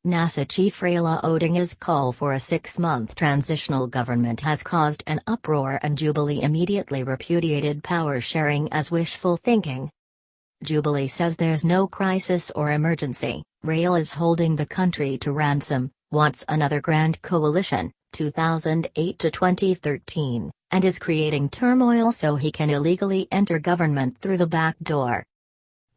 NASA Chief Raila Odinga's call for a 6-month transitional government has caused an uproar, and Jubilee immediately repudiated power sharing as wishful thinking. Jubilee says there's no crisis or emergency. Raila is holding the country to ransom, wants another grand coalition, 2008 to 2013, and is creating turmoil so he can illegally enter government through the back door.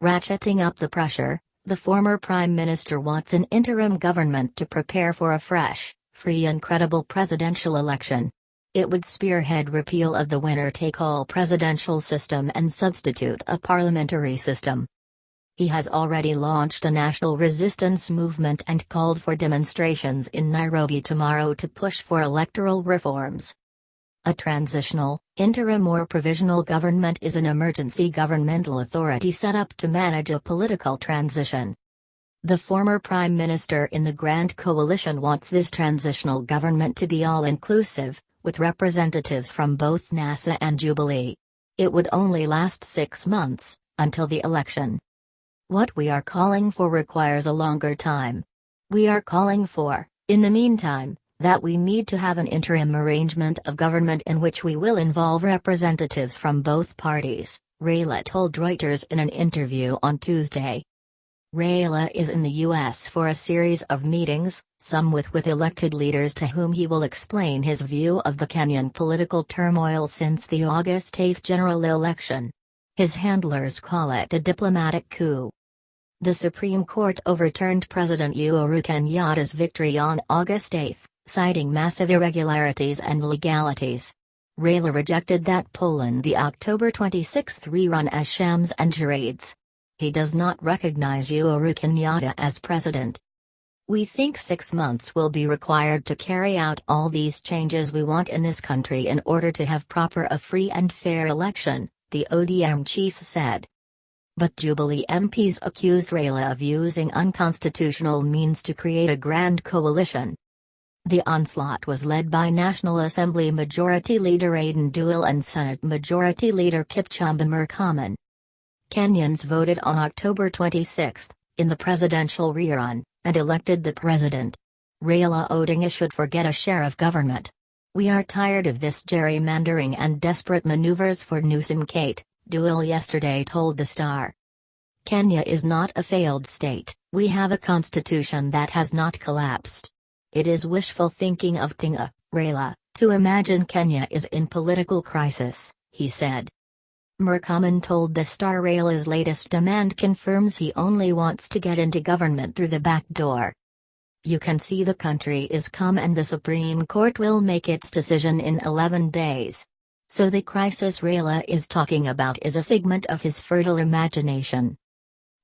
Ratcheting up the pressure, the former Prime Minister wants an interim government to prepare for a fresh, free and credible presidential election. It would spearhead repeal of the winner-take-all presidential system and substitute a parliamentary system. He has already launched a national resistance movement and called for demonstrations in Nairobi tomorrow to push for electoral reforms. A transitional, interim or provisional government is an emergency governmental authority set up to manage a political transition. The former Prime Minister in the Grand Coalition wants this transitional government to be all-inclusive, with representatives from both NASA and Jubilee. It would only last 6 months, until the election. What we are calling for requires a longer time. We are calling for, in the meantime, that we need to have an interim arrangement of government in which we will involve representatives from both parties, Raila told Reuters in an interview on Tuesday. Raila is in the U.S. for a series of meetings, some with elected leaders to whom he will explain his view of the Kenyan political turmoil since the August 8 general election. His handlers call it a diplomatic coup. The Supreme Court overturned President Uhuru Kenyatta's victory on August 8, citing massive irregularities and legalities. Raila rejected that poll in the October 26 rerun as shams and charades. He does not recognize Uhuru Kenyatta as president. We think 6 months will be required to carry out all these changes we want in this country in order to have a free and fair election, the ODM chief said. But Jubilee MPs accused Raila of using unconstitutional means to create a grand coalition. The onslaught was led by National Assembly Majority Leader Aden Duale and Senate Majority Leader Kipchumba Murkomen. Kenyans voted on October 26, in the presidential rerun, and elected the president. Raila Odinga should forget a share of government. We are tired of this gerrymandering and desperate maneuvers for Newsom Kate, Duale yesterday told the Star. Kenya is not a failed state. We have a constitution that has not collapsed. It is wishful thinking of Odinga, Raila, to imagine Kenya is in political crisis, he said. Murkomen told the Star Raila's latest demand confirms he only wants to get into government through the back door. You can see the country is calm and the Supreme Court will make its decision in 11 days. So the crisis Raila is talking about is a figment of his fertile imagination.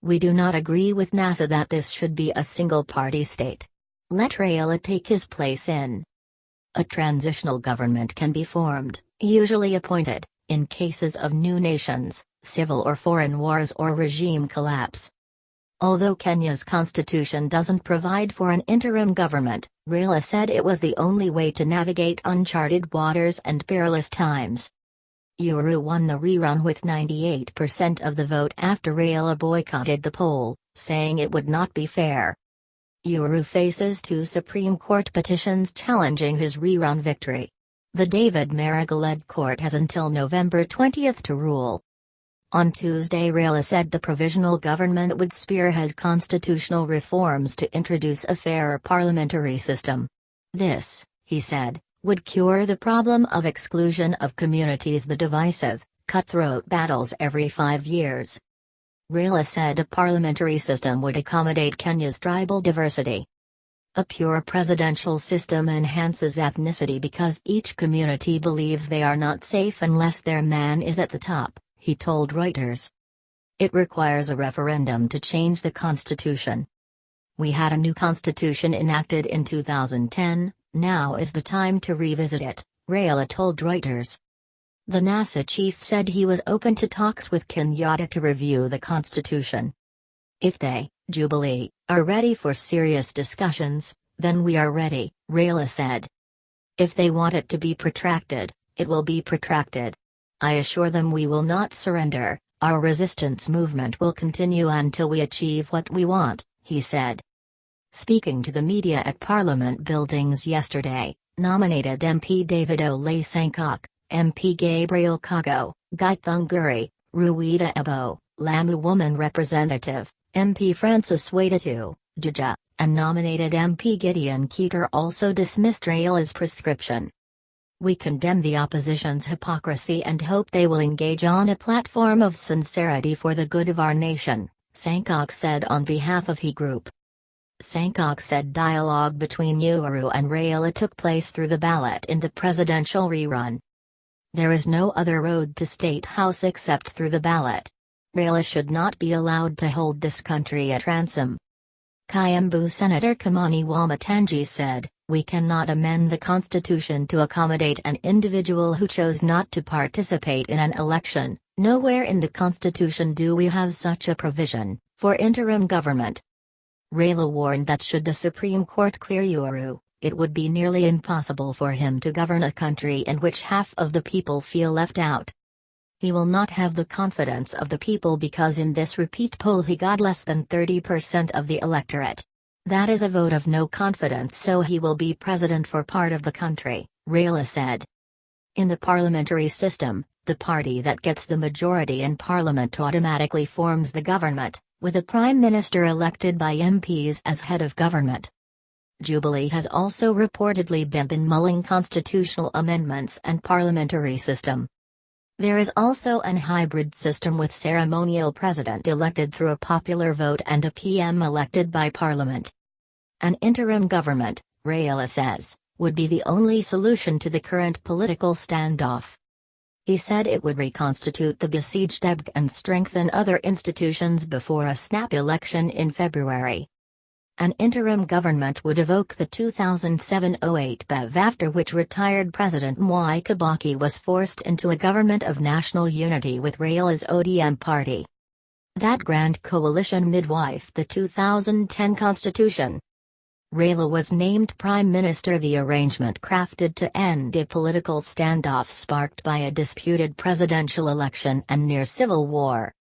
We do not agree with NASA that this should be a single-party state. Let Raila take his place in. A transitional government can be formed, usually appointed, in cases of new nations, civil or foreign wars or regime collapse. Although Kenya's constitution doesn't provide for an interim government, Raila said it was the only way to navigate uncharted waters and perilous times. Uhuru won the rerun with 98% of the vote after Raila boycotted the poll, saying it would not be fair. Uhuru faces 2 Supreme Court petitions challenging his rerun victory. The David Maraga-led court has until November 20 to rule. On Tuesday, Raila said the provisional government would spearhead constitutional reforms to introduce a fairer parliamentary system. This, he said, would cure the problem of exclusion of communities, the divisive, cutthroat battles every 5 years. Raila said a parliamentary system would accommodate Kenya's tribal diversity. A pure presidential system enhances ethnicity because each community believes they are not safe unless their man is at the top, he told Reuters. It requires a referendum to change the constitution. We had a new constitution enacted in 2010, now is the time to revisit it, Raila told Reuters. The NASA chief said he was open to talks with Kenyatta to review the constitution. If they, Jubilee, are ready for serious discussions, then we are ready, Raila said. If they want it to be protracted, it will be protracted. I assure them we will not surrender, our resistance movement will continue until we achieve what we want, he said. Speaking to the media at Parliament buildings yesterday, nominated MP David Ole Sankok, MP Gabriel Kago, Guy Thunguri, Ruida Ebo, Lamu Woman Representative, MP Francis Waitatu, Juja, and nominated MP Gideon Keeter also dismissed Raila's prescription. "We condemn the opposition's hypocrisy and hope they will engage on a platform of sincerity for the good of our nation," Sankok said on behalf of He Group. Sankok said dialogue between Uhuru and Raila took place through the ballot in the presidential rerun. "There is no other road to State House except through the ballot. Raila should not be allowed to hold this country at ransom." Kiambu Senator Kimani Wamatangi said, "We cannot amend the constitution to accommodate an individual who chose not to participate in an election. Nowhere in the constitution do we have such a provision for interim government." Raila warned that should the Supreme Court clear Uhuru, it would be nearly impossible for him to govern a country in which half of the people feel left out. He will not have the confidence of the people because in this repeat poll he got less than 30% of the electorate. That is a vote of no confidence, so he will be president for part of the country, Raila said. In the parliamentary system, the party that gets the majority in parliament automatically forms the government, with a prime minister elected by MPs as head of government. Jubilee has also reportedly been mulling constitutional amendments and parliamentary system. There is also an hybrid system with ceremonial president elected through a popular vote and a PM elected by parliament. An interim government, Raila says, would be the only solution to the current political standoff. He said it would reconstitute the besieged EBC and strengthen other institutions before a snap election in February. An interim government would evoke the 2007-08 BEV, after which retired President Mwai Kibaki was forced into a government of national unity with Raila's ODM party. That grand coalition midwifed the 2010 constitution. Raila was named Prime Minister. The arrangement crafted to end a political standoff sparked by a disputed presidential election and near civil war.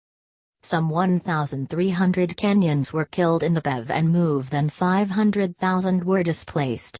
Some 1,300 Kenyans were killed in the BEV and more than 500,000 were displaced.